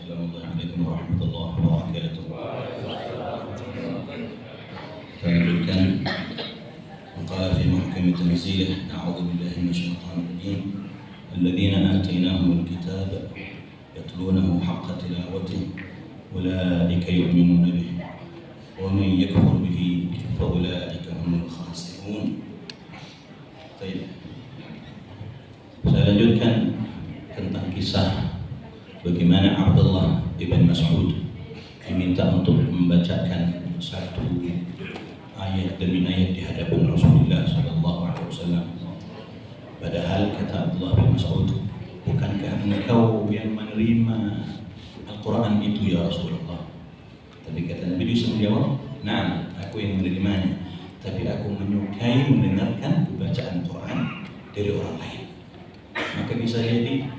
Assalamualaikum warahmatullahi wabarakatuh. Kita lanjutkan qala fi muhkami tanzilih a'udzu billahi minasyaitonir rajim alladziina aatainahumul kitaaba yatluunahu haqqa tilaawatihi ulaa'ika yu'minuuna bihi wa man yakfur bihi fa ulaa'ika humul khaasiruun. Baik. Saya lanjutkan tentang kisah bagaimana Abdullah ibn Mas'ud diminta untuk membacakan satu ayat demi ayat di hadapan Rasulullah SAW. Padahal kata Abdullah bin Mas'ud, bukankah engkau yang menerima Al-Quran itu ya Rasulullah? Tapi kata Nabi Yusuf menjawab, nah, aku yang menerimanya, tapi aku menyukai mendengarkan bacaan Quran dari orang lain. Maka bisa jadi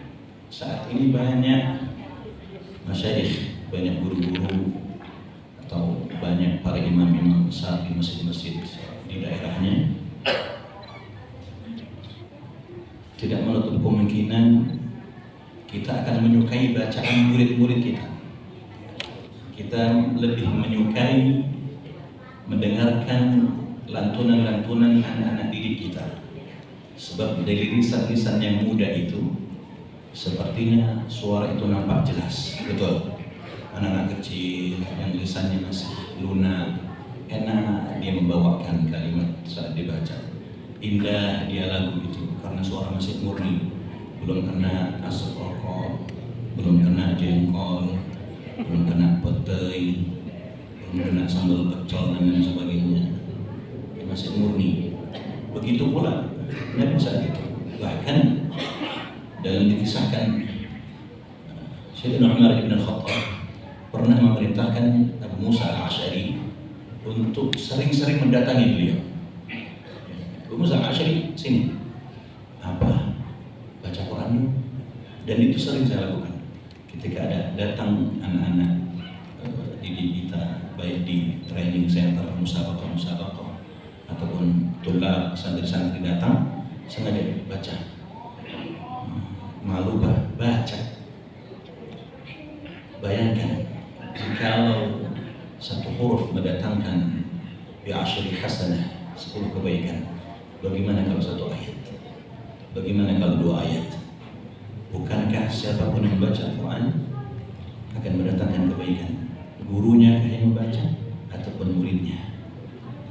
saat ini banyak masyayikh, banyak guru-guru atau banyak para imam-imam besar di masjid-masjid di daerahnya tidak menutup kemungkinan kita akan menyukai bacaan murid-murid kita. Kita lebih menyukai mendengarkan lantunan-lantunan anak-anak didik kita, sebab dari lisan-lisan yang muda itu sepertinya suara itu nampak jelas, betul. Anak-anak kecil yang lisannya masih lunak, enak dia membawakan kalimat saat dibaca. Indah dia lagu itu karena suara masih murni, belum kena asap rokok, belum kena jengkol, belum kena petai, belum kena sambal pecel dan lain sebagainya. Dia masih murni. Begitu pula Nabi saat itu. Bahkan dalam dikisahkan Sayyidina Umar bin Khattab pernah memerintahkan Abu Musa al-Asy'ari untuk sering-sering mendatangi beliau. Abu Musa al-Asy'ari, sini, apa? Baca Quran. Dan itu sering saya lakukan ketika ada datang anak-anak didik kita, baik di training center musabaqah ataupun tulab santri-santri datang, sengaja baca. Malu baca. Bayangkan kalau satu huruf mendatangkan bi asyri hasanah, 10 kebaikan. Bagaimana kalau satu ayat? Bagaimana kalau 2 ayat? Bukankah siapapun yang membaca Al-Quran akan mendatangkan kebaikan? Gurunya yang membaca ataupun muridnya.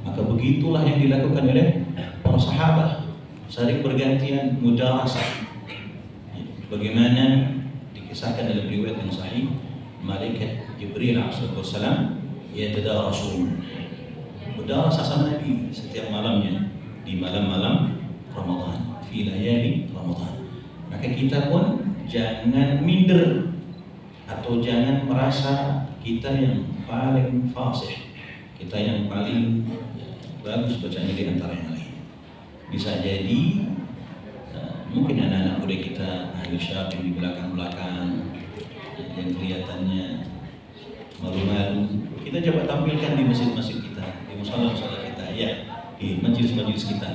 Maka begitulah yang dilakukan oleh para sahabat, saling bergantian mudarasah. Bagaimana dikisahkan dalam riwayat yang sahih, malaikat Jibril alaihissalam yatadarasun, mudarasah sama Nabi setiap malamnya di malam-malam Ramadan, fi layali Ramadan. Maka kita pun jangan minder atau jangan merasa kita yang paling fasih, kita yang paling bagus bacanya di antara yang lain. Bisa jadi mungkin anak-anak muda kita ahli syar'i di belakang-belakang yang kelihatannya malu-malu, kita coba tampilkan di masjid-masjid kita, di musala-musala kita, ya, di majelis-majelis kita.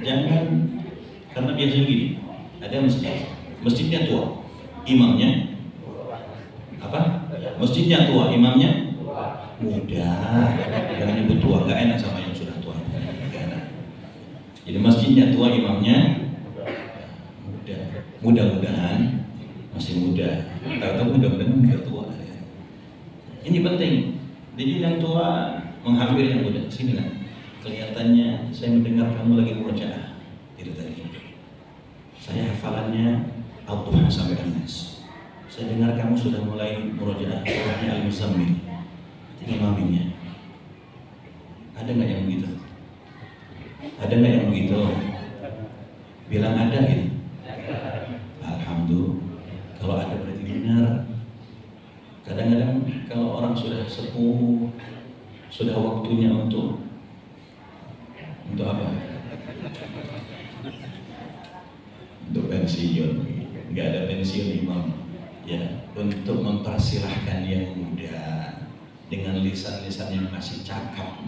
Jangan, karena biasanya gini, ada masjidnya tua, imamnya apa? Masjidnya tua, imamnya muda. Jangan nyebut tua, gak enak sama yang sudah tua, gak enak. Jadi masjidnya tua, imamnya mudah-mudahan masih muda, tahu-tahu mudah-mudahan sudah tua. Ini penting. Jadi yang tua menghampiri yang muda. Sini lah. Kelihatannya saya mendengar kamu lagi murojaah. Itu tadi. Saya hafalannya Al-Duha sampai An-Nas. Saya dengar kamu sudah mulai murojaah surahnya Al-Muzammil. Ini imaminya. Ada nggak yang begitu? Ada nggak yang begitu? Bilang ada gitu. Alhamdulillah, kalau ada berarti benar. Kadang-kadang kalau orang sudah sepuh, sudah waktunya untuk apa? Untuk pensiun. Nggak ada pensiun imam. Ya, untuk mempersilahkan yang muda dengan lisan-lisan yang masih cakap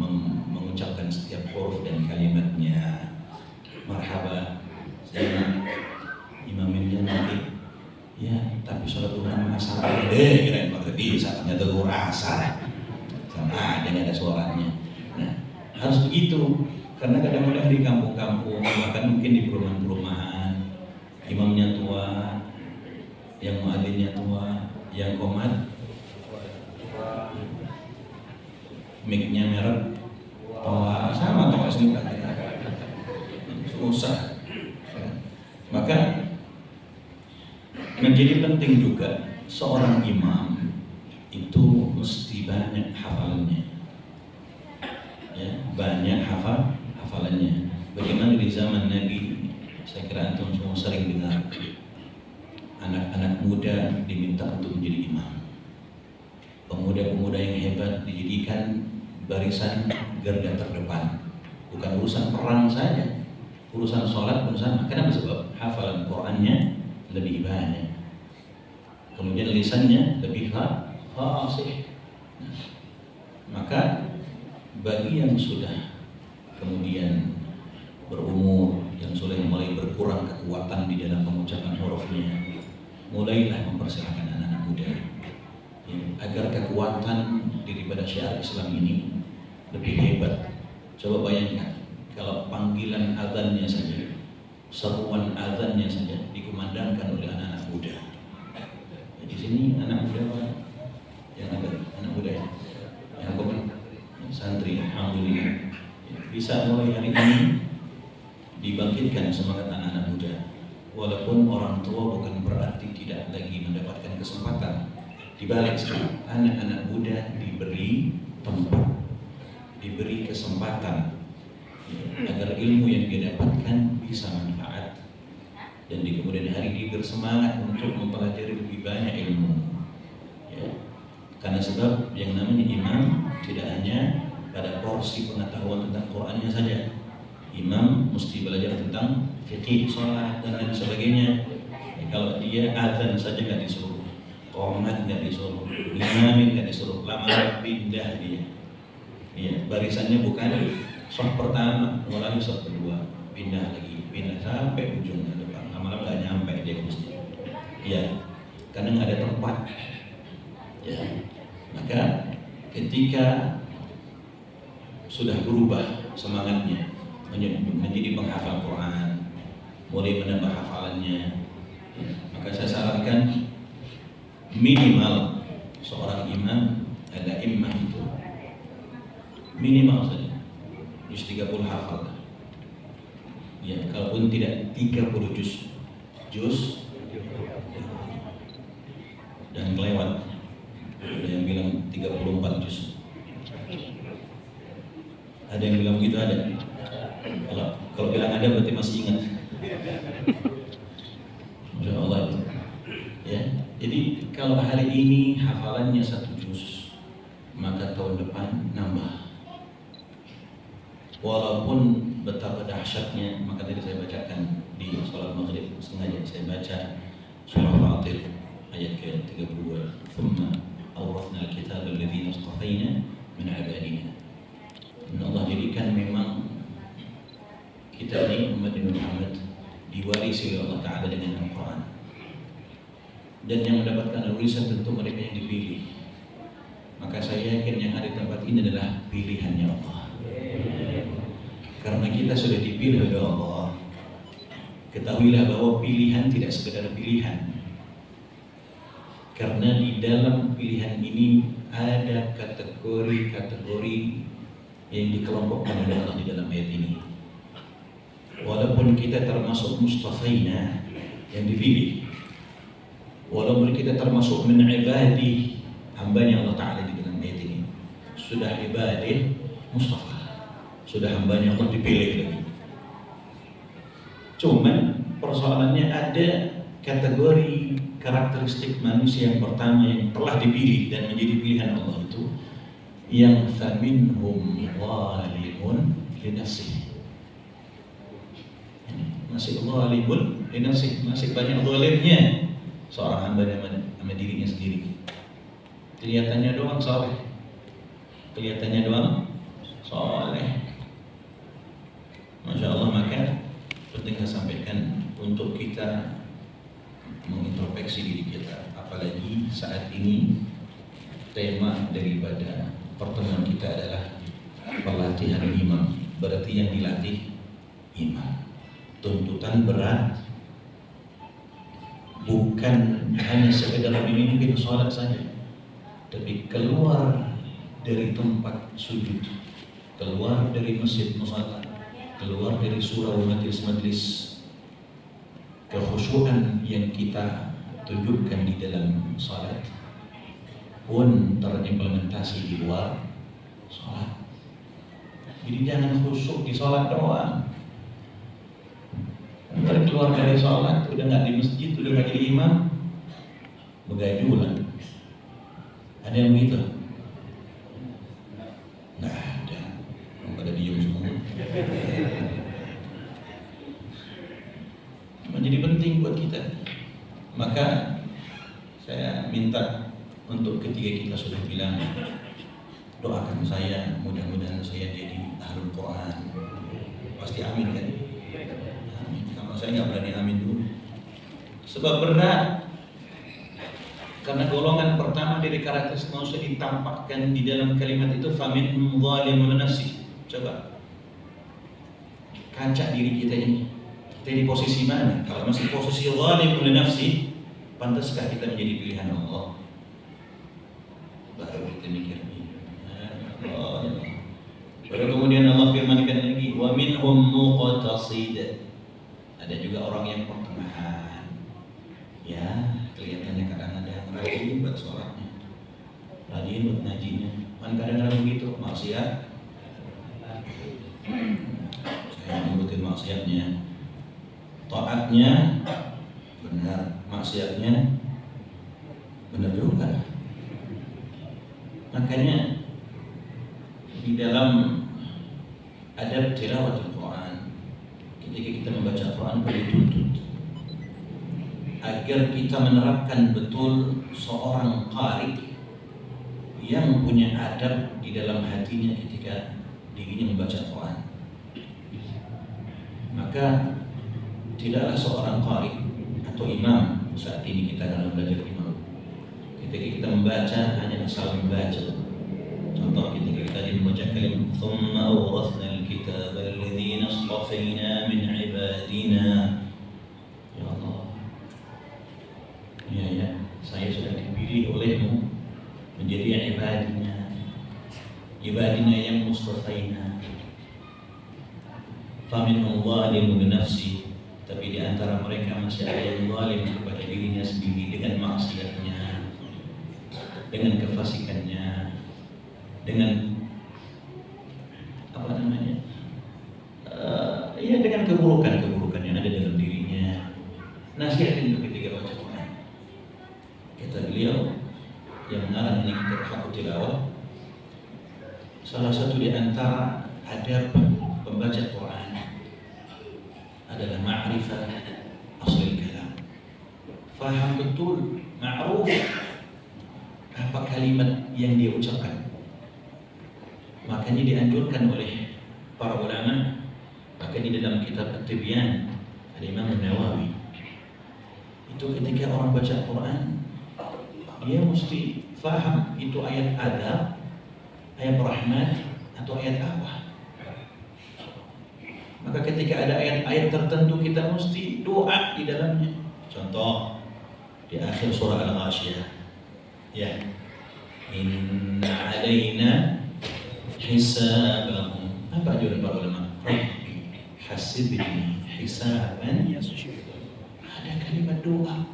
mengucapkan setiap huruf dan kalimatnya. Marhaba, saya imaminnya nanti Ya, tapi sholat duha asar deh, kirain maghrib, saatnya tegur asar, sama aja nggak ada suaranya. Nah, harus begitu, karena kadang-kadang di kampung-kampung, bahkan mungkin di perumahan-perumahan, imamnya tua, yang muadzinnya tua, yang qomat, mic-nya merek, tua sama tua semua kita, susah. Maka menjadi penting juga seorang imam itu mesti banyak hafalannya, ya, banyak hafalannya. Bagaimana di zaman Nabi, saya kira antum semua sering dengar anak-anak muda diminta untuk menjadi imam, pemuda-pemuda yang hebat dijadikan barisan garda terdepan. Bukan urusan perang saja, urusan sholat pun sama. Kenapa? Sebab hafalan Qur'annya lebih banyak, kemudian lisannya lebih fasih. Maka bagi yang sudah kemudian berumur, yang sudah mulai berkurang kekuatan di dalam pengucapan hurufnya, mulailah mempersilahkan anak-anak muda ya, agar kekuatan daripada syiar Islam ini lebih hebat. Coba bayangkan kalau panggilan azannya saja, seruan azannya saja dikumandangkan oleh anak-anak muda. Di sini anak muda apa? Yang ada anak muda ya, yang apa? Santri, alhamdulillah. Bisa mulai hari ini dibangkitkan semangat anak-anak muda. Walaupun orang tua bukan berarti tidak lagi mendapatkan kesempatan. Dibalik sekarang, anak-anak muda diberi tempat, diberi kesempatan agar ilmu yang dia dapatkan bisa manfaat, dan di kemudian hari dia bersemangat untuk mempelajari lebih banyak ilmu ya. Karena sebab yang namanya imam tidak hanya pada porsi pengetahuan tentang Qur'annya saja. Imam mesti belajar tentang fikih, sholat dan lain sebagainya ya. Kalau dia azan saja nggak disuruh, qomat nggak disuruh, imamin nggak disuruh, lama pindah dia ya, barisannya bukan shot pertama, mulai shot kedua, pindah lagi, pindah sampai ujung depan. Lama-lama nggak nyampe dia ke masjid. Ya, karena nggak ada tempat. Ya, maka ketika sudah berubah semangatnya menjadi penghafal Quran, mulai menambah hafalannya, maka saya sarankan minimal seorang imam, ada imam itu minimal saja juz 30 hafal ya, kalaupun tidak 30 juz dan kelewat. Ada yang bilang 34 juz, ada yang bilang begitu, ada. Kalau bilang ada berarti masih ingat. Masya Allah itu ya. Jadi kalau hari ini hafalannya 1 juz, maka tahun depan nambah. Walaupun betapa dahsyatnya, maka tadi saya bacakan di sholat maghrib, sengaja saya baca surah Fatir ayat ke-32, "Tsumma awrathna al-kitaba alladhina istafaina min 'ibadina." Allah jadikan memang kita ini umat Muhammad diwarisi oleh Allah Ta'ala dengan Al-Quran, dan yang mendapatkan warisan tentu mereka yang dipilih. Maka saya yakin yang ada di tempat ini adalah pilihannya Allah. Karena kita sudah dipilih oleh Allah, ketahuilah bahwa pilihan tidak sekedar pilihan. Karena di dalam pilihan ini ada kategori-kategori yang dikelompokkan oleh Allah di dalam ayat ini. Walaupun kita termasuk mustafaina yang dipilih, walaupun kita termasuk min ibadi, hambanya Allah Ta'ala di dalam ayat ini, sudah ibadih mustafa, sudah hambanya Allah dipilih lagi. Cuman persoalannya ada kategori karakteristik manusia yang pertama yang telah dipilih dan menjadi pilihan Allah itu, yang faminhum zalimun li nafsihi, masih zalimun li nafsihi, masih banyak zalimnya seorang hamba sama dirinya sendiri. Kelihatannya doang soleh, kelihatannya doang soleh, Masya Allah. Maka penting saya sampaikan untuk kita mengintrospeksi diri kita. Apalagi saat ini tema daripada pertemuan kita adalah pelatihan imam. Berarti yang dilatih imam. Tuntutan berat bukan hanya sekedar memimpin sholat saja, tapi keluar dari tempat sujud, keluar dari masjid musalla, keluar dari surau majlis-majlis, kekhusyuan yang kita tunjukkan di dalam sholat pun terimplementasi di luar sholat. Jadi jangan khusyuk di sholat doang. Ntar keluar dari sholat udah nggak di masjid, udah nggak jadi imam, begajulan. Ada yang begitu? Nggak ada. Pada diem semua. Menjadi penting buat kita. Maka saya minta untuk ketika kita sudah bilang doakan saya, mudah-mudahan saya jadi ahlul Quran. Pasti amin kan? Amin. Kalau saya nggak berani amin dulu. Sebab berat. Karena golongan pertama dari karakteristik manusia ditampakkan di dalam kalimat itu, faminhum zalimun nafsi. Coba kaca diri kita ini. Kita di posisi mana? Kalau masih posisi zalimun nafsi, pantaskah kita menjadi pilihan Allah? Baru kita mikir. Baru kemudian Allah firmankan lagi, wa minhum muqtasid. Ada juga orang yang pertengahan. Ya, kelihatannya kadang-kadang rajin buat sholatnya, rajin buat ngajinya. Kan kadang-kadang begitu, maksiat. Saya nyebutin maksiatnya, taatnya benar, maksiatnya benar juga. Makanya di dalam adab tilawatul Quran, ketika kita membaca Quran perlu dituntut agar kita menerapkan betul seorang qari yang punya adab di dalam hatinya ketika dirinya membaca Quran. Maka tidaklah seorang qari atau imam, saat ini kita dalam belajar imam, ketika kita membaca hanya asal membaca. Contoh ketika kita membaca kalimat thumma awrathna al-kitaba alladhina istafayna min ibadina. Ya Allah, ya, saya sudah dipilih olehmu menjadi ibadina yang mustafayna. Faminhum zalimun nafsi, tapi di antara mereka masih ada yang zalim kepada dirinya sendiri dengan maksiatnya, dengan kefasikannya, dengan apa namanya? Dengan keburukan yang ada dalam dirinya. Nasihat untuk ketika baca Quran. Kata beliau yang mengarang ini kitab Hakku Tilawah, salah satu di antara adab pembaca Quran adalah ma'rifah asal kalam. Faham betul, ma'ruf apa kalimat yang dia ucapkan. Makanya dianjurkan oleh para ulama, maka di dalam kitab At-Tibyan Imam Nawawi itu ketika orang baca Quran dia mesti faham itu ayat adab, ayat rahmat atau ayat apa. Maka ketika ada ayat-ayat tertentu kita mesti doa di dalamnya. Contoh di akhir surah Al-Ghasyiyah, ya, inna alaina hisabahum. Apa ajaran para ulama? Rabbi hasibni hisaban yasir. Ada kalimat doa.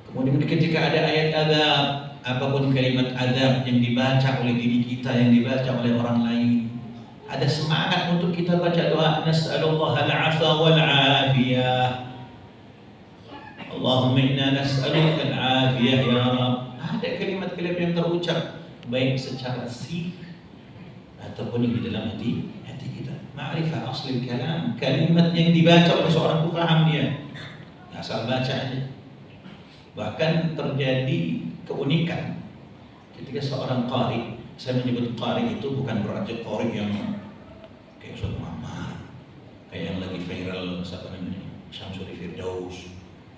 Kemudian ketika ada ayat adab, apapun kalimat adab yang dibaca oleh diri kita, yang dibaca oleh orang lain, ada semangat untuk kita baca doa nas'alullah al-'afwa wal-'afiyah. Allahumma inna nas'aluka al-'afiyah ya Rabb. Ada kalimat-kalimat yang terucap baik secara sir ataupun di dalam hati kita. Ma'rifah asli kalam, kalimat yang dibaca oleh seorang itu paham dia, asal baca aja. Bahkan terjadi keunikan ketika seorang qari, saya menyebut qari itu bukan berarti qari yang kayak Ustaz Muhammad, kayak yang lagi viral siapa namanya, Syamsul Firdaus,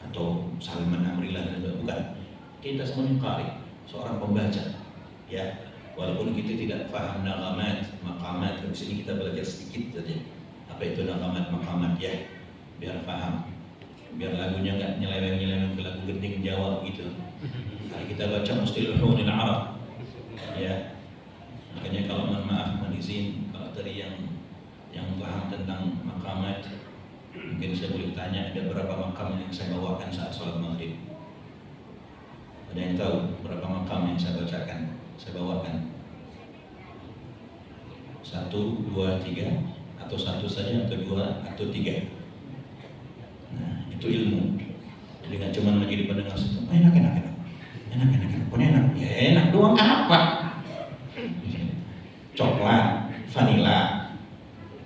atau Salman Amrillah dan bukan. Kita semuanya qari, seorang pembaca. Ya, walaupun kita tidak paham nagamat, maqamat, di sini kita belajar sedikit saja. Apa itu nagamat, maqamat ya, biar paham. Biar lagunya nggak nyeleweng-nyeleweng ke lagu gending Jawa gitu. Nah, kita baca mustilahul Arab. Ya. Makanya kalau mohon maaf, mohon izin kalau tadi yang paham tentang maqamat, mungkin saya boleh tanya ada berapa makam yang saya bawakan saat sholat maghrib? Ada yang tahu berapa makam yang saya bacakan, saya bawakan? 1, 2, 3, atau 1 saja, atau 2, atau 3? Nah, itu ilmu. Jadi nggak cuma menjadi pendengar situ, enak, pokoknya enak. Ya enak doang apa? Coklat, vanila,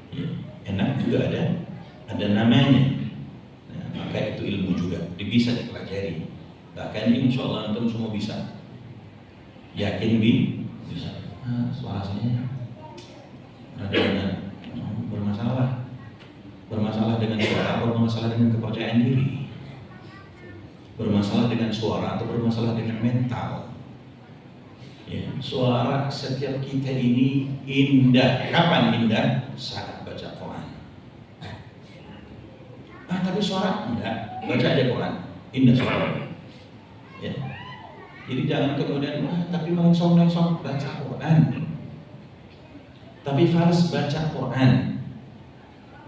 ya, enak juga ada namanya. Nah, maka itu ilmu juga, bisa dipelajari. Bahkan insya Allah antum semua bisa. Yakin bisa. Nah, suara saya rada bermasalah dengan suara, bermasalah dengan kepercayaan diri, bermasalah dengan suara atau bermasalah dengan mental. Ya, suara setiap kita ini indah. Kapan indah? Saat baca Quran. Tapi suara enggak, baca aja Quran, indah suara. Ya. Jadi jangan kemudian tapi mengsong baca Quran. Tapi harus baca Quran.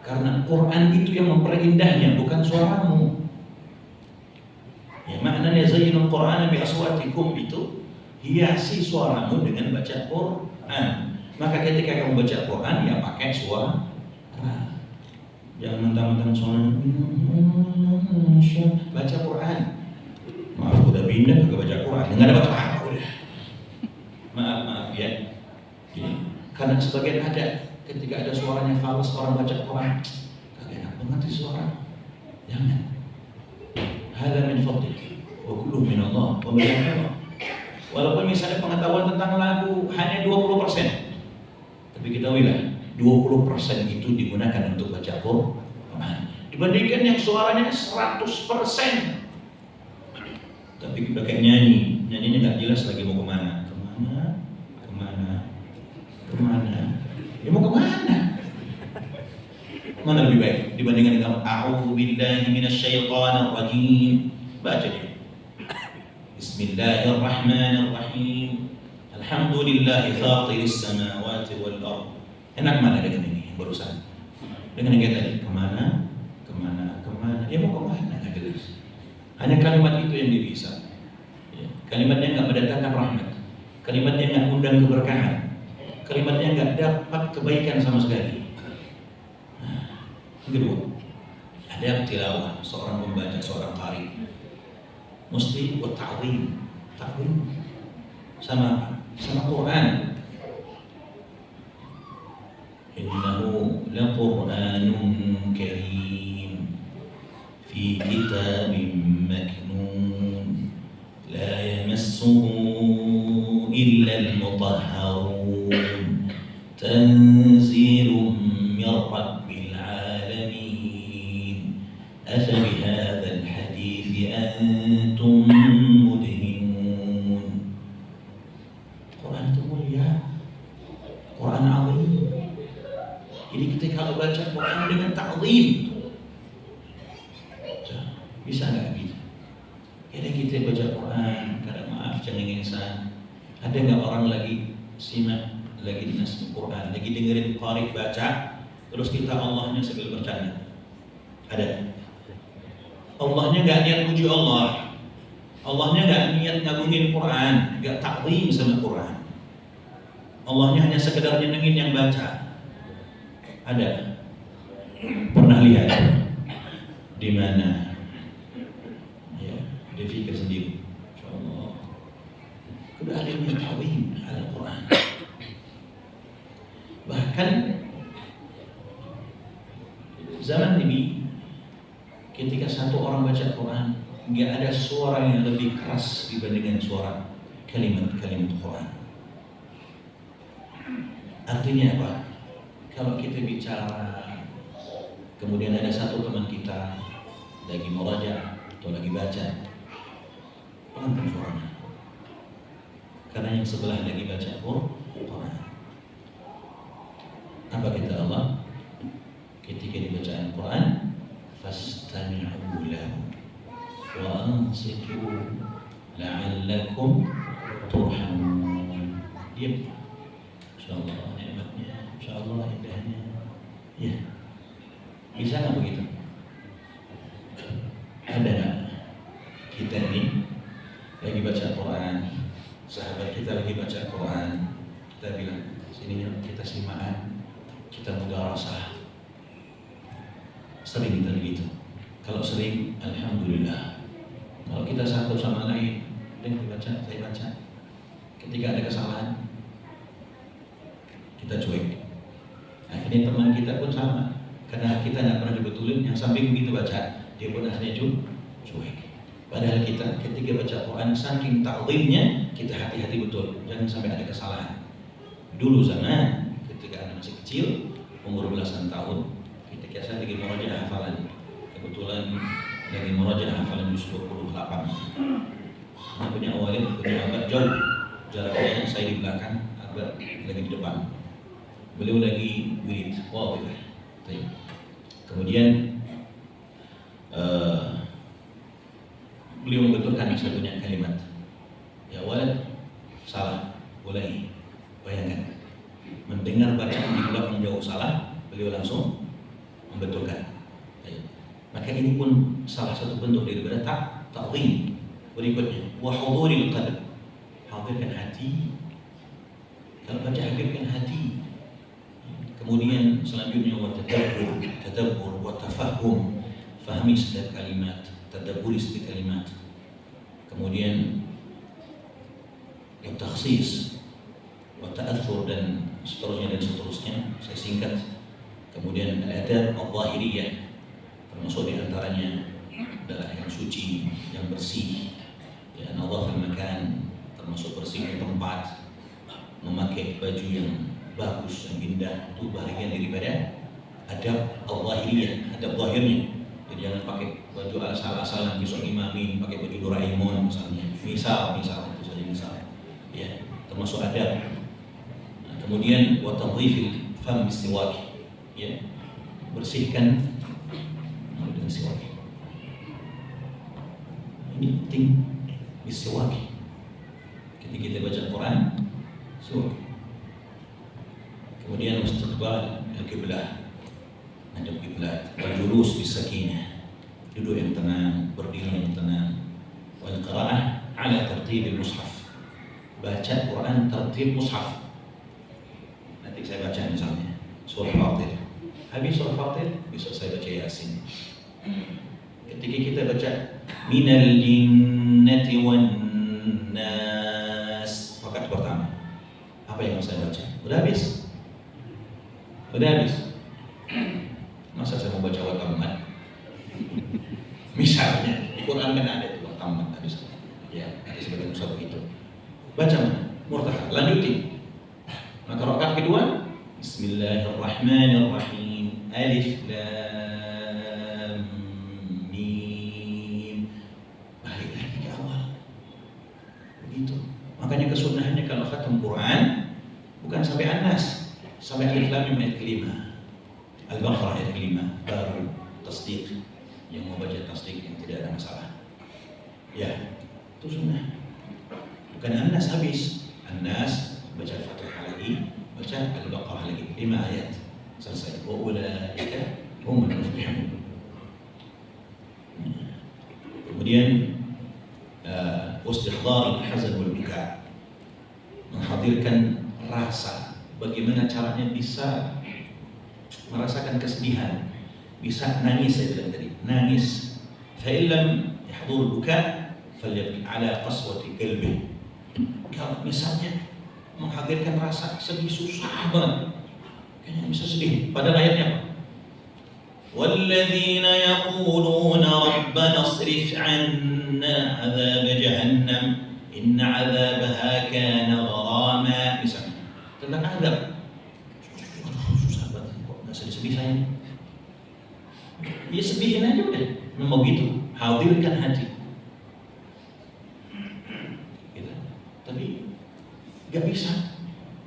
Karena Quran itu yang memperindahnya, bukan suaramu. Ya, maknanya zayyinul Qur'ana bi aswatikum itu hiasi suaramu dengan baca Quran. Maka ketika kamu baca Quran ya pakai suara. Jangan mentang-mentang suara baca Quran. Maaf udah pindah ke baca Quran, nggak dapat apa udah. Maaf ya. Karena sebagian ada ketika ada suaranya fals orang baca Quran, kagak enak banget di suara. Jangan. Hada min fadlik wa kulluhu min Allah wa min Allah. Walaupun misalnya pengetahuan tentang lagu hanya 20%, tapi ketahuilah 20% itu digunakan untuk baca Quran dibandingkan yang suaranya 100%. Tapi kita kayak nyanyinya nggak jelas lagi mau kemana. Ya mau kemana? Mana lebih baik dibandingkan dengan a'udzu billahi minasyaitonir rajim? Baca dia. Bismillahirrahmanirrahim. Alhamdulillahi fatiris samawati wal ardh. Enak mana dengan ini yang barusan? Dengan yang tadi kemana? Ya mau kemana? Nggak jelas. Hanya kalimat itu yang dia bisa. Ya. Kalimatnya nggak mendatangkan rahmat. Kalimatnya nggak undang keberkahan. Kalimatnya nggak dapat kebaikan sama sekali. Nah, yang kedua, ada tilawah, seorang pembaca, seorang qari mesti ta'zim sama Quran. Innahu laqur'anun karim fi kitabim maknun la yamassuhu illa al-mutahharun tanzilun min rabbil alamin afa bihadzal hadithi antum mudhinun. Quran itu mulia, Quran azim. Jadi kita kalau baca Quran dengan ta'zim bisa nggak bisa? Kadang kita baca Quran, kadang maaf jangan insan. Ada nggak orang lagi simak, lagi nas Quran, lagi dengerin qari baca, terus kita Allahnya sambil bercanda? Ada? Allahnya nggak niat puji Allah, Allahnya nggak niat ngagungin Quran, nggak ta'zim sama Quran. Allahnya hanya sekedar nyenengin yang baca. Ada? Pernah lihat? Di mana? Ya, dia pikir sendiri. Insyaallah. Kuda ada yang ta'zim Al-Quran. Bahkan zaman ini ketika satu orang baca Quran, nggak ada suara yang lebih keras dibandingkan suara kalimat-kalimat Quran. Artinya apa? Kalau kita bicara, kemudian ada satu teman kita lagi murajaah, atau lagi baca, pelankan suaranya. Karena yang sebelah lagi baca Quran. Apa kata Allah ketika dibaca Al-Quran? Fastami'u lahu wa ansitu la'allakum turhamun. Diam. InsyaAllah nikmatnya, InsyaAllah indahnya. Ya, bisa nggak begitu? Ada nggak kita ini lagi baca Quran, sahabat kita lagi baca Quran, kita bilang sini kita simaan, kita mudarasah. Sering kita begitu. Kalau sering, alhamdulillah. Kalau kita satu sama lain, dia baca, saya baca. Ketika ada kesalahan, kita cuek. Akhirnya teman kita pun sama, karena kita nggak pernah dibetulin. Yang samping begitu baca, dia pun akhirnya cuek. Padahal kita ketika baca Quran, saking ta'zimnya, kita hati-hati betul, jangan sampai ada kesalahan. Dulu zaman, ketika anak masih kecil, umur belasan tahun, ketika saya lagi merajaah hafalan, kebetulan lagi merajaah hafalan juz 28. Saya punya awalnya punya abad jauh, jaraknya saya di belakang, abad lagi di depan. Beliau lagi wirid, wow gitu. Kemudian beliau membetulkan saya punya kalimat. Ya walad, salah, ulangi. Bayangkan, mendengar bacaan di belakang jauh salah, beliau langsung membetulkan. Maka ini pun salah satu bentuk daripada ta'zim. Berikutnya, wa huduril qalb, hadirkan hati. Kalau baca hadirkan hati. Kemudian selanjutnya wa tadabbur wa tafahum, fahami setiap kalimat, tadabburi setiap kalimat. Kemudian wa takhsis wa ta'athur dan seterusnya. Saya singkat. Kemudian al-adab al-zahiriyah, termasuk di antaranya adalah yang suci, yang bersih, ya, nadhaful makan, termasuk bersihnya tempat, memakai baju yang bagus, yang indah, itu bagian daripada adab al-zahiriyah, adab zahirnya. Jadi jangan pakai baju asal-asalan, besok imami pakai baju Doraemon misalnya. Misal itu saja misal. Ya, termasuk adab. Nah, kemudian wa tadhifil fam istiwak, ya, bersihkan dengan siwak. Ini penting, siwak. Ketika kita baca Quran, siwak. Kemudian istiqbal al-qiblah, hadap kiblat, wal julus bisakinah, duduk yang tenang, berdiri yang tenang, wal qira'ah ala tartib al-mushaf, baca Quran tertib mushaf. Nanti saya baca misalnya surah Fatir, habis surah Fatir besok saya baca Yasin. Ketika kita baca minal jinnati wan nas, fakat pertama apa yang saya baca? Udah habis. Masa saya mau baca wa tammat? Misalnya di Quran kan ada itu wa tammat habis. Ya, ada sebagian usaha begitu. Baca murtaha, lanjutin. Maka rakaat kedua, Bismillahirrahmanirrahim. Alif lam mim. Balik lagi ke awal. Begitu. Makanya kesunahannya kalau khatam Quran bukan sampai An-Nas, sampai Alif lam mim ayat kelima, Al-Baqarah ayat kelima, baru tasdiq. Yang mau baca tasdiq yang tidak ada masalah. Ya, itu sunnah. Bukan An-Nas habis. An-Nas baca Al-Fatihah lagi, baca Al-Baqarah lagi, 5 ayat selesai. Wa ulaika humul muflihun. Kemudian istihdar al-hazan wal buka, menghadirkan rasa. Bagaimana caranya bisa merasakan kesedihan, bisa nangis. Saya bilang tadi, nangis. Fa illam yahdur buka falyabki ala qaswati qalbi. Kalau misalnya menghadirkan rasa sedih susah banget, kayaknya bisa sedih. Padahal ayatnya apa? وَالَّذِينَ يَقُولُونَ رَبَّنَا اصْرِفْ عَنَّا عَذَابَ جَهَنَّمَ إِنَّ عَذَابَهَا كَانَ غَرَامًا. Misalnya tentang azab, susah banget, kok nggak sedih-sedih saya? Ya sedihin aja udah, mau gitu. hadirkan hati. Gitu. Tapi nggak bisa.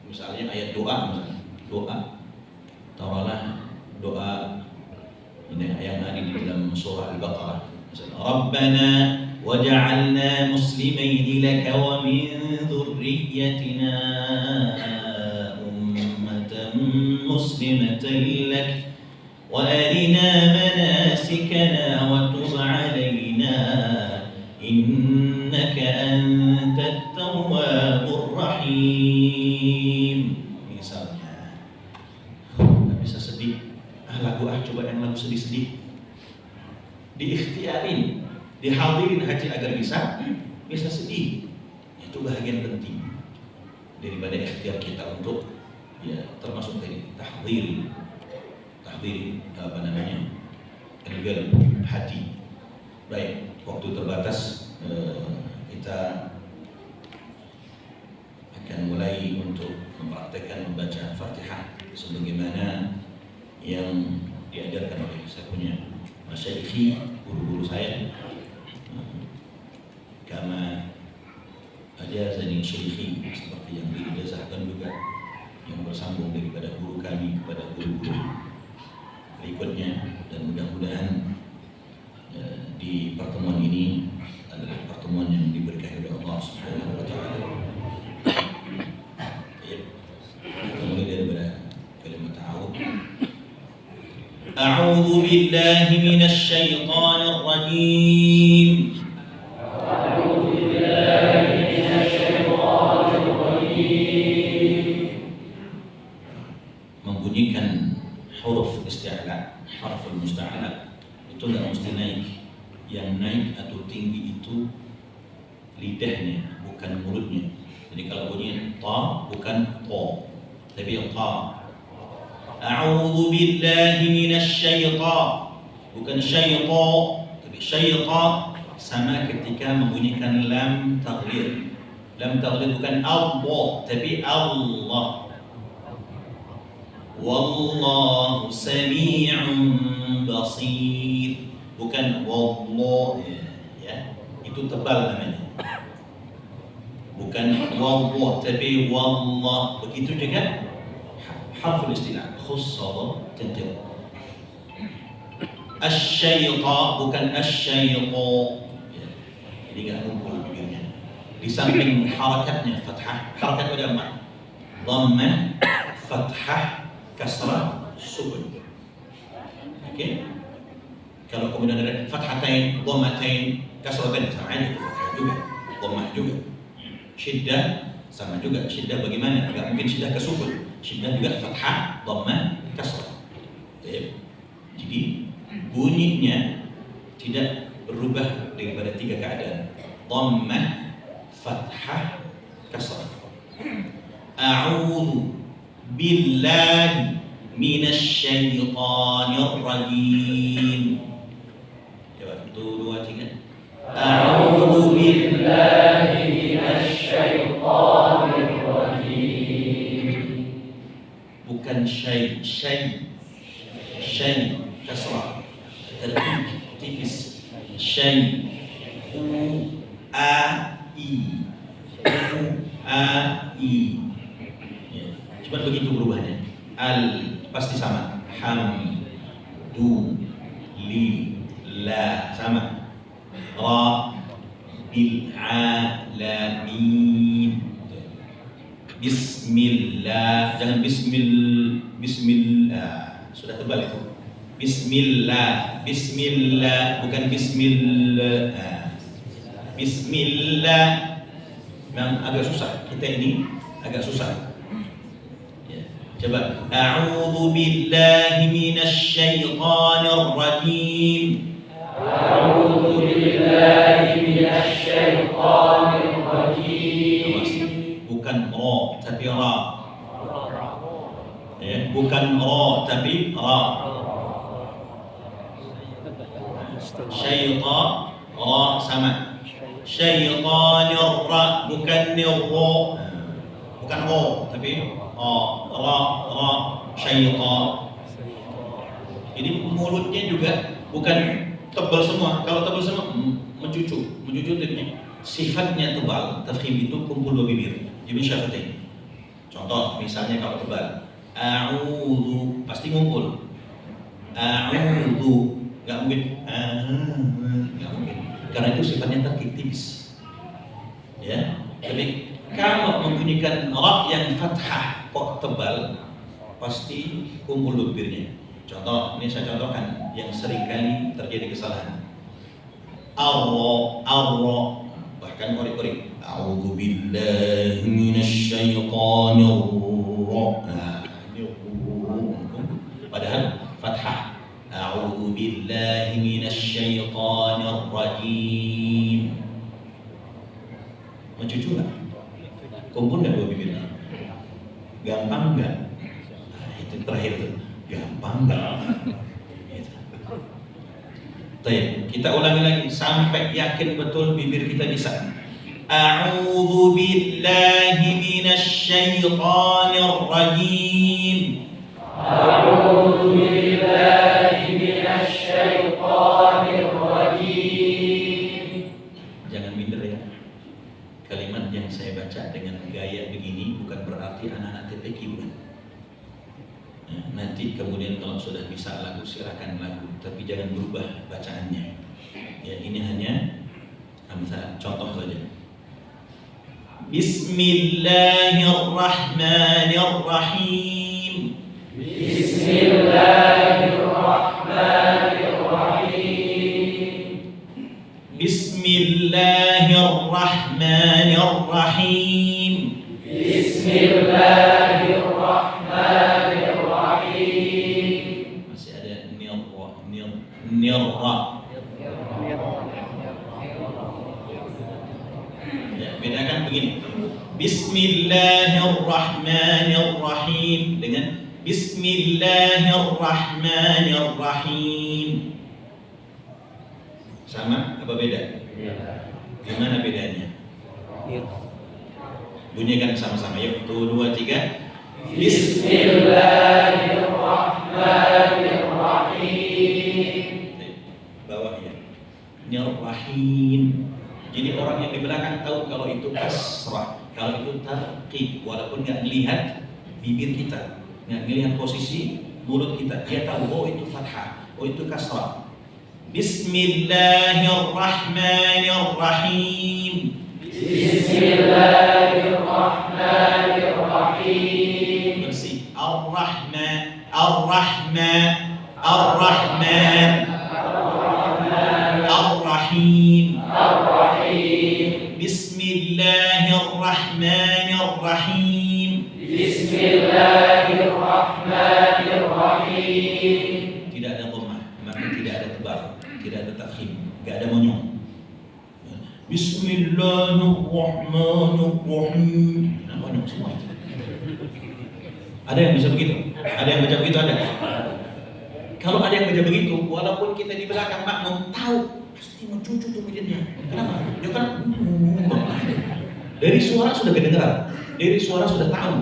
Misalnya ayat doa, doa, tawalah doa ini yang ada di dalam surah Al-Baqarah. Misalnya, Rabbana waj'alna muslimaini laka wa min dzurriyyatina ummatan muslimatan lak wa arina manasikana wa tub 'alaina innaka antat tawwabur rahim. Misalnya, nggak bisa sedih. Lagu coba yang lagu sedih-sedih. Diikhtiarin, dihadirin hati agar bisa sedih. Itu bahagian penting daripada ikhtiar kita untuk termasuk tadi tahdir apa namanya, agar hati. Baik, waktu terbatas, kita akan mulai untuk mempraktekkan membaca Fatihah sebagaimana yang diajarkan oleh saya punya masyayikh, guru-guru saya. Kama ajazani syekhi, seperti yang diijazahkan juga, yang bersambung daripada guru kami kepada guru-guru berikutnya. Dan mudah-mudahan di pertemuan ini adalah pertemuan yang diberkahi oleh Allah Subhanahu wa taala. Kita mulai daripada kalimat ta'awud. A'udzu billahi minasy syaithanir rajim. A'udzu billahi minasy syaithanir rajim. Membunyikan huruf isti'la, harful musta'la, itu enggak mesti naik. Yang naik atau tinggi itu lidahnya, bukan mulutnya. Jadi kalau bunyi ta bukan to, tapi ta. A'udzu billahi minasy syaitan, bukan syaitan, tapi syaitan. Sama ketika membunyikan lam taghlid. Lam taghlid bukan Allah, tapi Allah. Wallahu sami'un basir, bukan wallah, ya. Itu tebal namanya. Bukan wallah, tapi wallah. Begitu juga harful istilah, khussah tentu. Asy-syaitan bukan asy-syaitan, ya. Jadi nggak ngumpul bibirnya. Di samping harakatnya fathah, harakat ada empat: dhammah, fathah, kasrah, sukun. Oke? Kalau kemudian ada fathatain, dhammatain, kasratain, sama aja itu fathah juga, dhammah juga. Syiddah sama juga. Syiddah bagaimana? Enggak mungkin syiddah ke sukun. Syiddah juga fathah, dhammah, kasrah. Jadi bunyinya tidak berubah daripada tiga keadaan: dhammah, fathah, kasrah. A'udzu billahi minasy syaithanir rajim. Coba 1, 2, 3. A'udzu billahi minasy syaithanir rajim. Bukan syai, kasrah, tipis. Syai, u-a-i. Cuma begitu berubahnya. Al pasti sama. Ham, du, li, la sama. Ra, bil alamin. Bismillah, jangan bismillah. Sudah tebal itu. Bismillah, bismillah, bukan bismillah. Bismillah. Memang agak susah. Kita ini agak susah. Coba, a'udzu billahi minasy syaithanir rajim. A'udzu billahi minasy syaithanir rajim. Bukan ra tapi ra. Ya, bukan ra tapi ra. Syaitan ra sama. Syaitanir ra bukan ra. Bukan ra tapi ra, syaitan. Jadi mulutnya juga bukan tebal semua. Kalau tebal semua mencucu itu sifatnya tebal. Tafkhim itu kumpul dua bibir, jadi syafatain. Contoh misalnya kalau tebal, a'udzu pasti ngumpul. A'udzu nggak mungkin, nggak mungkin. Karena itu sifatnya terkikis tipis. Ya, jadi kalau membunyikan ra yang fathah kok tebal, pasti kumpul dua bibirnya. Contoh, ini saya contohkan yang seringkali terjadi kesalahan. Arro, bahkan kori-kori. A'udzu billahi minasyaitonir rajim. Padahal fathah. A'udzu billahi minasyaitonir rajim. Mencucu nggak? Kumpul nggak dua bibirnya? Gampang nggak? Nah, itu terakhir tuh. Gampang nggak? Baik, kita ulangi lagi sampai yakin betul bibir kita bisa. A'udzu billahi minasyaitonir rajim. A'udzu billahi minasyaitonir rajim. Jangan minder ya. Kalimat yang saya baca dengan gaya begini bukan berarti anak-anak TPQ bukan. Nanti kemudian kalau sudah bisa lagu silakan lagu, tapi jangan berubah bacaannya. Ya, ini hanya contoh saja. Bismillahirrahmanirrahim. Bismillahirrahmanirrahim. Bismillahirrahmanirrahim. Bismillahirrahmanirrahim. Masih ada nirra. Ya, bedakan begini. Bismillahirrahmanirrahim dengan Bismillahirrahmanirrahim. Sama apa beda? Gimana bedanya? Bunyikan sama-sama. Yuk, 1, 2, 3. Bismillahirrahmanirrahim. Bawahnya Nirrahim. Jadi orang yang di belakang tahu kalau itu kasrah, kalau itu tarqiq, walaupun nggak melihat bibir kita, nggak melihat posisi mulut kita, dia tahu oh itu fathah, oh itu kasrah. Bismillahirrahmanirrahim. Bismillahirrahmanirrahim. Bersih. Ar-Rahman, Ar-Rahman, Ar-Rahman, Ar-Rahim, Ar-Rahim. Bismillahirrahmanirrahim. Bismillahirrahmanirrahim. Tidak ada dhammah, maka tidak ada tebal, tidak ada tafkhim, tidak ada monyong. Bismillahirrahmanirrahim. Nah, monyong semua itu. Ada yang bisa begitu? Ada yang baca begitu ada? Kalau ada yang baca begitu, walaupun kita di belakang makmum tahu pasti mencucu tuh bibirnya. Kenapa? Dia kan dari suara sudah kedengaran, dari suara sudah tahu.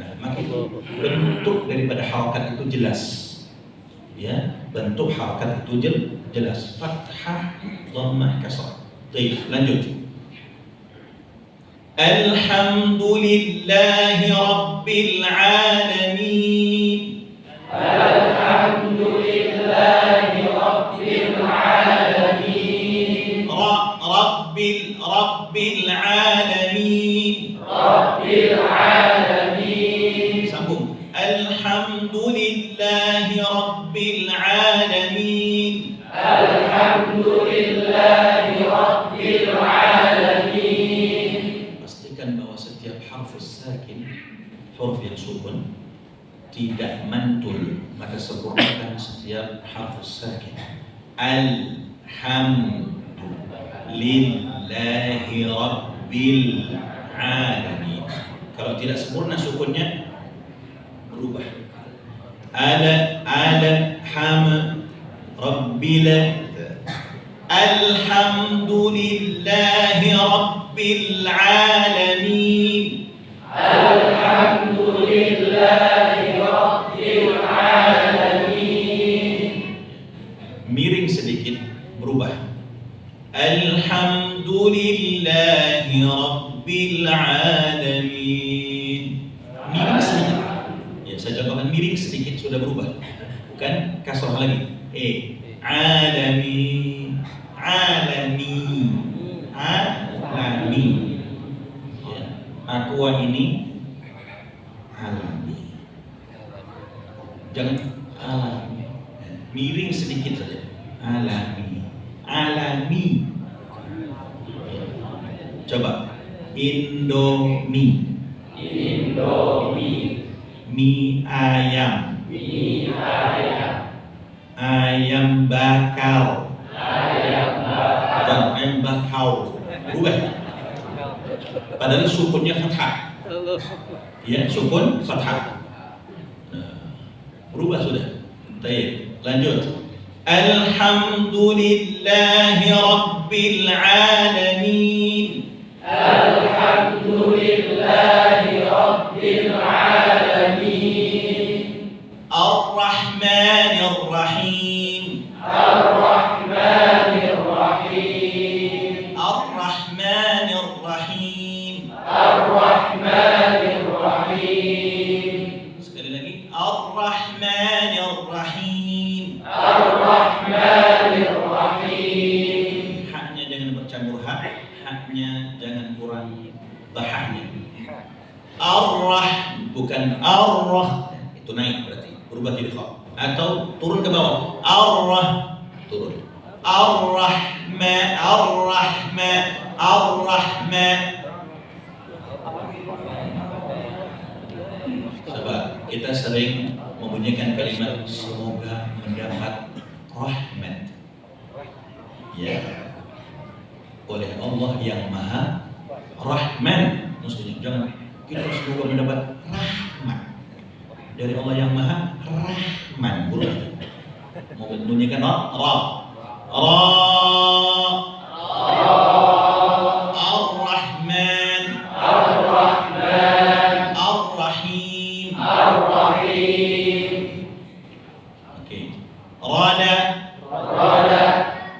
Nah, maka itu bentuk daripada harakat itu jelas. Ya, bentuk harakat itu jelas. Fathah, dhammah, kasrah. Baik, lanjut. Alhamdulillahi Rabbil Alamin. Alhamdulillahi Rabbil Alamin. Rabbil Alamin. Rabbil Alamin. Sambung. Alhamdulillahi Rabbil Alamin. Alhamdulillahi Rabbil Alamin. Pastikan bahwa setiap harfus sakin, huruf yang sukun, tidak mantul, maka sempurnakan setiap harfus sakin. Alhamdulillahi Rabbil Alamin. Kalau tidak sempurna sukunnya berubah. Rabbil Alhamdulillahi Rabbil Alamin. Alhamdulillahi Rabbil Alamin. Miring sedikit alamin. Miring sedikit. Ya, saya contohkan miring sedikit sudah berubah. Bukan kasrah lagi. Alamin. Alami. Alami. Ya. Aqua ini alami. Jangan alami. Miring sedikit saja. Alami. Alami. Coba. Indomie. Indomie. Mie ayam. Mie ayam. Ayam bakar. Ayam bakar. Dan ayam bakar. Berubah. Padahal sukunnya fathah. Ya, sukun fathah. Berubah sudah. Baik, lanjut. Alhamdulillahi Rabbil Alamin. Alhamdulillahi Rabbil Alamin. Ar-Rahmanir Rahim. Ar-Rahmanir Rahim. Ar-Rahmanir Rahim. Ar-Rahmanir Rahim. Sekali lagi. Ar-Rahmanir Rahim. Ar-Rahmanir Rahim. Haknya jangan bercampur hak, haknya jangan kurang bahaknya. Ar-Rah bukan Ar-Rah, itu naik berarti berubah jadi kha, atau turun ke bawah. Ar-Rah turun. Ar-Rahman, Ar-Rahman, Ar-Rahman. Sebab kita sering membunyikan kalimat semoga mendapat rahmat, ya, oleh Allah yang Maha Rahman. Maksudnya jangan kita semoga mendapat rahmat dari Allah yang Maha Rahman. Boleh mau membunyikan Ar-Rahman, Ar-Rahman, Ar-Rahim, Ar-Rahim. Oke. Rada, Rada.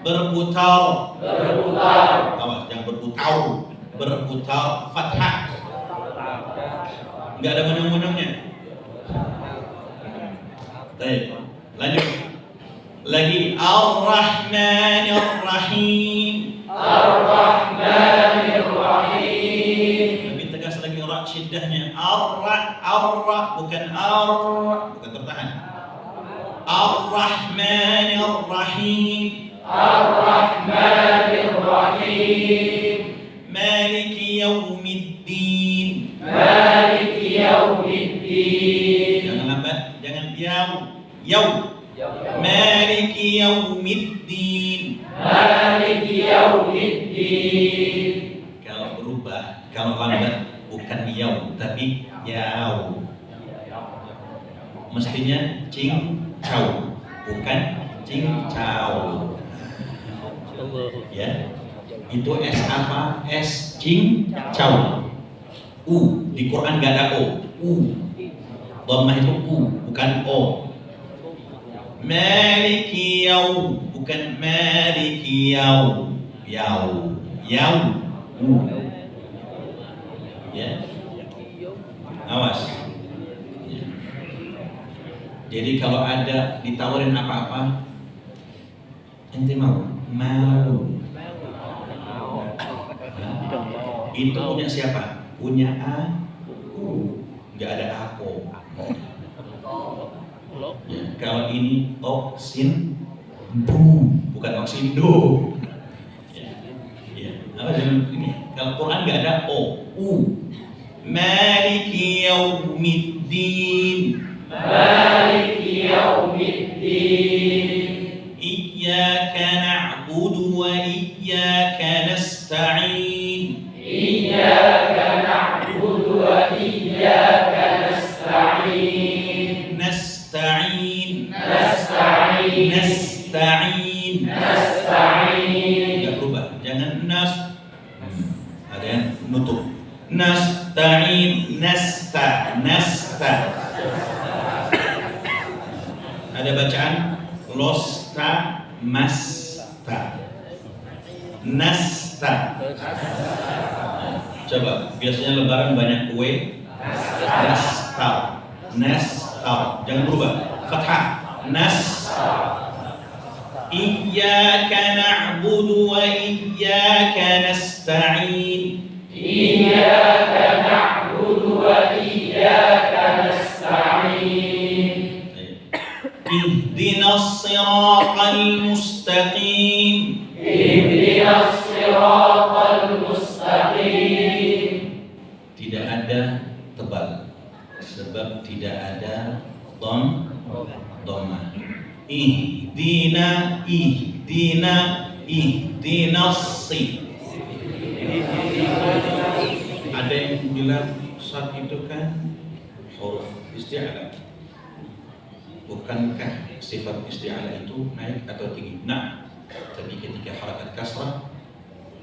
Berputar, berputar. Awas, jangan berputar. Berputar fathah. Enggak ada menang-menangnya. Baik, lanjut. Lagi Ar-Rahmanir Rahim. Ar-Rahmanir Rahim. Lebih tegas lagi ra syiddahnya. Ar-Ra bukan bukan tertahan. Ar-Rahmanir Rahim. Ar-Rahmanir Rahim. Maliki Yaumiddin. Maliki Yaumiddin. Jangan lambat, jangan yaum. Maliki Yaumiddin. Maliki Yaumiddin. Kalau berubah, kalau lambat bukan yaum tapi yaum. Mestinya cincau, bukan cincau. Ya, itu S apa? S cincau. U di Quran gak ada O. U, dhammah itu U, bukan O. Maliki yaum, bukan maliki yaum. Yaum, U. Ya, awas. Jadi kalau ada ditawarin apa-apa, ente mau? Itu punya siapa? Punya aku. Nggak ada aku. Ya, kalau ini oksin bu, bukan oksindo. Ya, apa ini? Kalau Quran nggak ada o, u. Maliki yaumiddin. Maliki yaumiddin. Iyyaka na'budu wa iyyaka nasta'in. Iyyaka na'budu wa iyyaka nasta'in. Nasta'in. Nasta'in. Nasta'in. Nasta'in. Enggak berubah. Jangan nas. Ada yang nutup. Nasta'in. Nasta. Ada bacaan losta masta. Nasta. Coba, biasanya lebaran banyak kue. Nastar. Nastar. Jangan berubah. Fathah. Nastar. Iyyaka na'budu wa iyyaka nasta'in. Iyyaka na'budu wa iyyaka nasta'in. Ihdinas siratal mustaqim. Ihdinas siratal mustaqim. Tidak ada tebal, sebab tidak ada dhammah. Ihdina, ihdinas. Ada yang bilang saat itu kan huruf isti'alah. Bukankah sifat isti'alah itu naik atau tinggi? Nah, tapi ketika harakat kasrah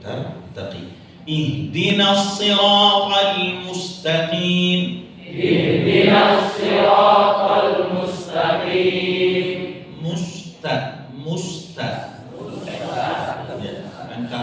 tertaqi. Ihdinas siratal mustaqim. Ihdinas siratal mustaqim. Musta